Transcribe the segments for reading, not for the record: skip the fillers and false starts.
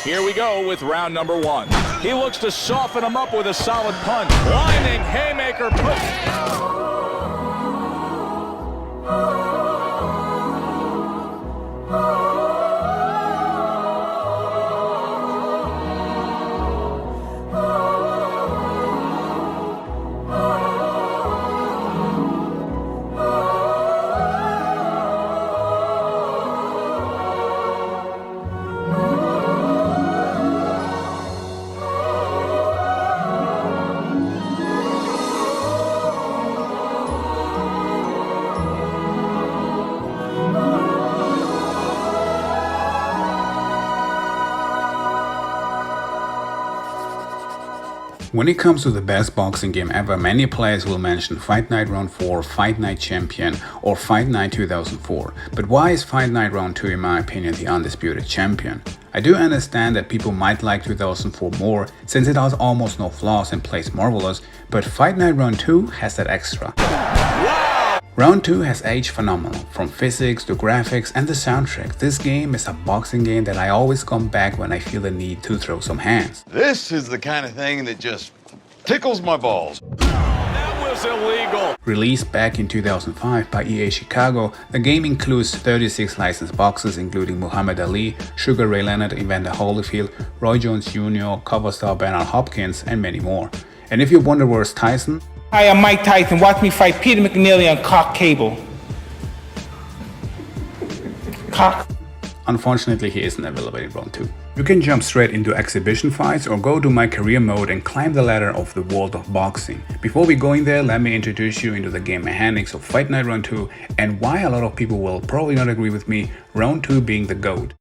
Here we go with round number 1. He looks to soften him up with a solid punch. Blinding haymaker. When it comes to the best boxing game ever, many players will mention Fight Night Round 4, Fight Night Champion or Fight Night 2004. But why is Fight Night Round 2 in my opinion the undisputed champion? I do understand that people might like 2004 more since it has almost no flaws and plays marvelous, but Fight Night Round 2 has that extra. Round 2 has aged phenomenal, from physics to graphics and the soundtrack. This game is a boxing game that I always come back when I feel the need to throw some hands. This is the kind of thing that just tickles my balls. That was illegal. Released back in 2005 by EA Chicago, the game includes 36 licensed boxers including Muhammad Ali, Sugar Ray Leonard, Evander Holyfield, Roy Jones Jr., cover star Bernard Hopkins, and many more. And if you wonder where's Tyson, Hi, I'm Mike Tyson. Watch me fight Peter McNeely on Cock Cable. Cock. unfortunately he isn't available in round 2. You can jump straight into exhibition fights or go to my career mode and climb the ladder of the world of boxing. Before we go in there, let me introduce you into the game mechanics of Fight Night Round 2 and why a lot of people will probably not agree with me, round 2 being the GOAT.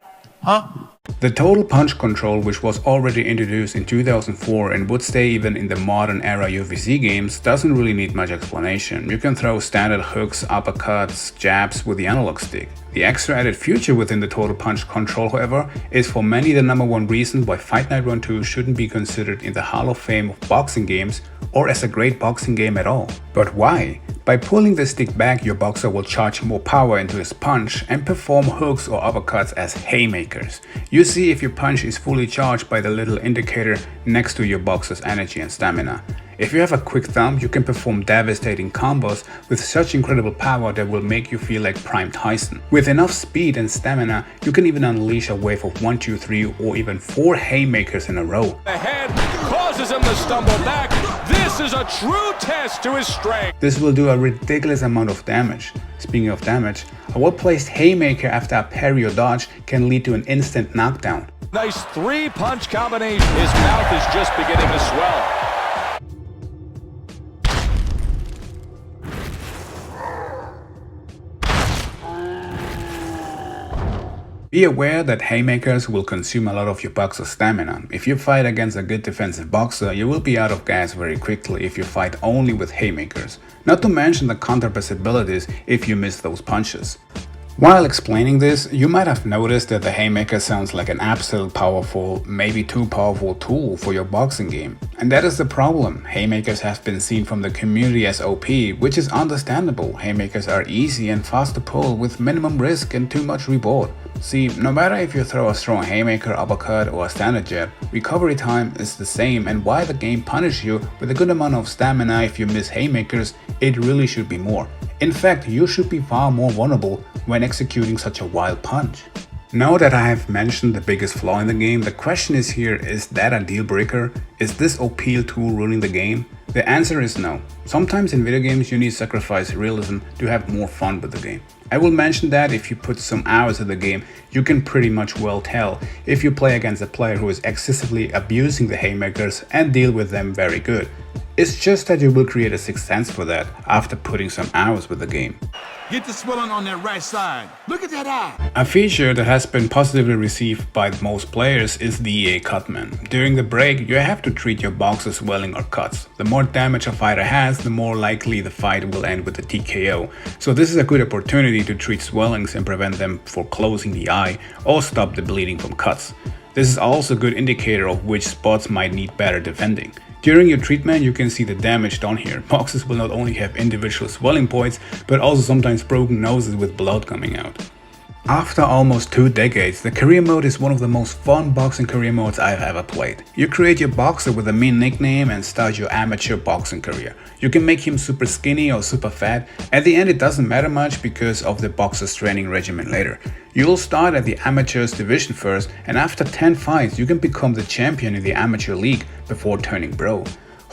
The total punch control, which was already introduced in 2004 and would stay even in the modern era UFC games, doesn't really need much explanation. You can throw standard hooks, uppercuts, jabs with the analog stick. The extra added feature within the total punch control, however, is for many the #1 reason why Fight Night Round 2 shouldn't be considered in the Hall of Fame of boxing games or as a great boxing game at all. But why? By pulling the stick back, your boxer will charge more power into his punch and perform hooks or uppercuts as haymakers. You see if your punch is fully charged by the little indicator next to your boxer's energy and stamina. If you have a quick thumb, you can perform devastating combos with such incredible power that will make you feel like Prime Tyson. With enough speed and stamina, you can even unleash a wave of 1, 2, 3 or even 4 haymakers in a row. The head causes him to stumble back. This is a true test to his strength. This will do a ridiculous amount of damage. Speaking of damage, a well-placed haymaker after a parry or dodge can lead to an instant knockdown. Nice 3-punch combination. His mouth is just beginning to swell. Be aware that haymakers will consume a lot of your boxer's stamina. If you fight against a good defensive boxer, you will be out of gas very quickly if you fight only with haymakers. Not to mention the counter possibilities if you miss those punches. While explaining this, you might have noticed that the haymaker sounds like an absolute powerful, maybe too powerful tool for your boxing game. And that is the problem. Haymakers have been seen from the community as OP, which is understandable. Haymakers are easy and fast to pull with minimum risk and too much reward. See, no matter if you throw a strong haymaker, uppercut or a standard jab, recovery time is the same, and while the game punishes you with a good amount of stamina if you miss haymakers, it really should be more. In fact, you should be far more vulnerable when executing such a wild punch. Now that I have mentioned the biggest flaw in the game, the question is here, is that a deal breaker? Is this OP tool ruining the game? The answer is no. Sometimes in video games you need to sacrifice realism to have more fun with the game. I will mention that if you put some hours in the game, you can pretty much well tell if you play against a player who is excessively abusing the haymakers and deal with them very good. It's just that you will create a sixth sense for that after putting some hours with the game. Get the swelling on that right side. Look at that eye. A feature that has been positively received by most players is the EA cutman. During the break, you have to treat your boxer's swelling or cuts. The more damage a fighter has, the more likely the fight will end with a TKO. So this is a good opportunity to treat swellings and prevent them from closing the eye or stop the bleeding from cuts. This is also a good indicator of which spots might need better defending. During your treatment, you can see the damage done here. Boxers will not only have individual swelling points, but also sometimes broken noses with blood coming out. After almost 2 decades, the career mode is one of the most fun boxing career modes I've ever played. You create your boxer with a mean nickname and start your amateur boxing career. You can make him super skinny or super fat. At the end it doesn't matter much because of the boxer's training regimen later. You'll start at the amateurs division first, and after 10 fights you can become the champion in the amateur league before turning pro.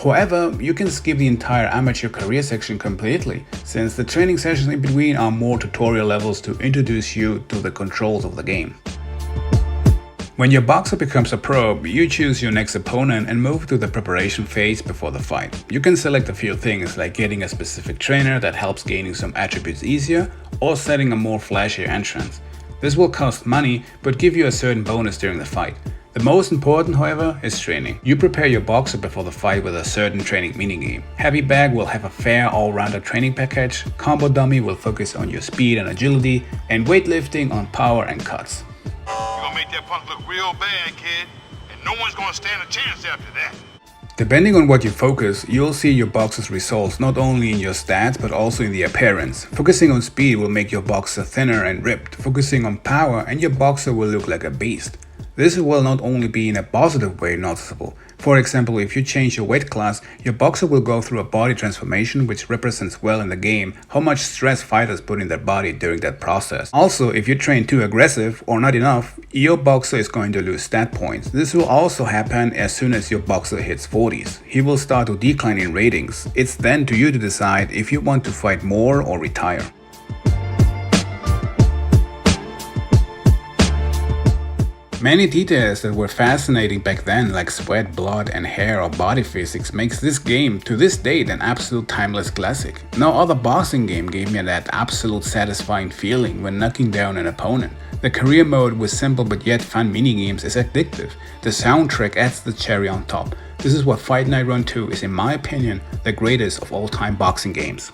However, you can skip the entire amateur career section completely, since the training sessions in between are more tutorial levels to introduce you to the controls of the game. When your boxer becomes a pro, you choose your next opponent and move to the preparation phase before the fight. You can select a few things like getting a specific trainer that helps gaining some attributes easier, or setting a more flashier entrance. This will cost money, but give you a certain bonus during the fight. The most important, however, is training. You prepare your boxer before the fight with a certain training minigame. Heavy Bag will have a fair all-rounder training package, Combo Dummy will focus on your speed and agility, and weightlifting on power and cuts. You're gonna make that punk look real bad, kid, and no one's gonna stand a chance after that. Depending on what you focus, you'll see your boxer's results not only in your stats but also in the appearance. Focusing on speed will make your boxer thinner and ripped. Focusing on power and your boxer will look like a beast. This will not only be in a positive way noticeable. For example, if you change your weight class, your boxer will go through a body transformation which represents well in the game how much stress fighters put in their body during that process. Also, if you train too aggressive or not enough, your boxer is going to lose stat points. This will also happen as soon as your boxer hits 40s. He will start to decline in ratings. It's then to you to decide if you want to fight more or retire. Many details that were fascinating back then, like sweat, blood and hair or body physics, makes this game to this date an absolute timeless classic. No other boxing game gave me that absolute satisfying feeling when knocking down an opponent. The career mode with simple but yet fun minigames is addictive. The soundtrack adds the cherry on top. This is what Fight Night Run 2 is, in my opinion, the greatest of all time boxing games.